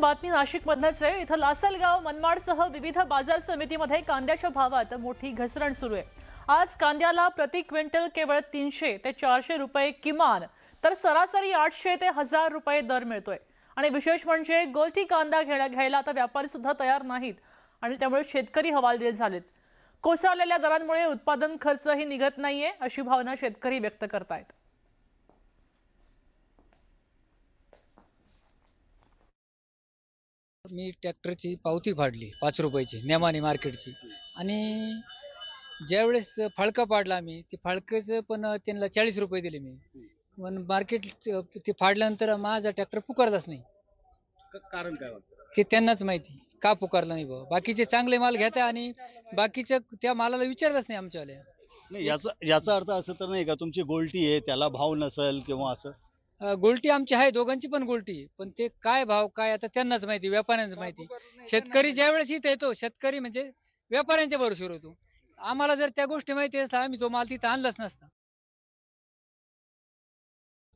बातमी नाशिकमधनच आहे। इथं लासलगाव मनमाडसह विविध बाजार समितीमध्ये कांद्याच्या भावात मोठी घसरण सुरू आहे। आज कांद्याला प्रति क्विंटल केवळ 300 ते 400 रुपये किमान, तर सरासरी 800 ते 1000 रुपये दर मिळतोय। आणि विशेष म्हणजे गोल्टी कांदा घ्यायला आता व्यापारी सुद्धा तयार नाहीत आणि त्यामुळे शेतकरी हवालदिल झालेत। कोसळलेल्या दरांमुळे उत्पादन खर्चही निघत नाहीये, अशी भावना शेतकरी व्यक्त करतायत। मी ट्रॅक्टरची पावती फाडली 5 रुपयाची नेमानी मार्केटची आणि ज्यावेळेस फळका पाडला मी ते फळक्याचं पण त्यांना 40 रुपये दिले मी। पण मार्केट ते फाडल्यानंतर माझा ट्रॅक्टर पुकारलाच नाही। कारण काय वाटतं? ते त्यांनाच माहिती का पुकारला नाही बाबा। बाकीचे चांगले माल घेता आणि बाकीच्या त्या मालाला विचारलंच नाही आमच्यावाल्या। नाही, याचा अर्थ असं तर नाही का तुमची गोल्टी आहे त्याला भाव नसेल किंवा असं? गोल्टी आमची आहे, दोघांची पण गोल्टी, पण ते काय भाव काय आता त्यांनाच माहिती, व्यापाऱ्यांनाच माहिती। शेतकरी ज्यावेळेस इथे येतो, शेतकरी म्हणजे व्यापाऱ्यांच्या भरोश्यावर होतो। आम्हाला जर त्या गोष्टी माहिती असता आम्ही तो माल तिथं आणलाच नसता।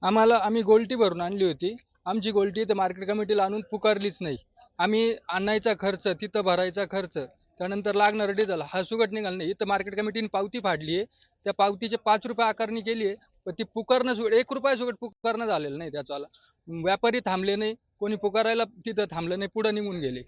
आम्ही गोल्टी भरून आणली होती। आमची गोल्टी तर मार्केट कमिटीला आणून पुकारलीच नाही। आम्ही आणायचा खर्च, तिथं भरायचा खर्च, त्यानंतर लागणार डिझेल हा सुगट निघाला नाही। इथं मार्केट कमिटीने पावती फाडली आहे, त्या पावतीचे 5 रुपये आकारणी केली आहे, पण ती पुकारणं सुगट 1 रुपया सुगट पुकारणं झालेलं नाही। त्याचाला व्यापारी थांबले नाही, कोणी पुकारायला तिथं थांबलं नाही, पुढे निघून गेले।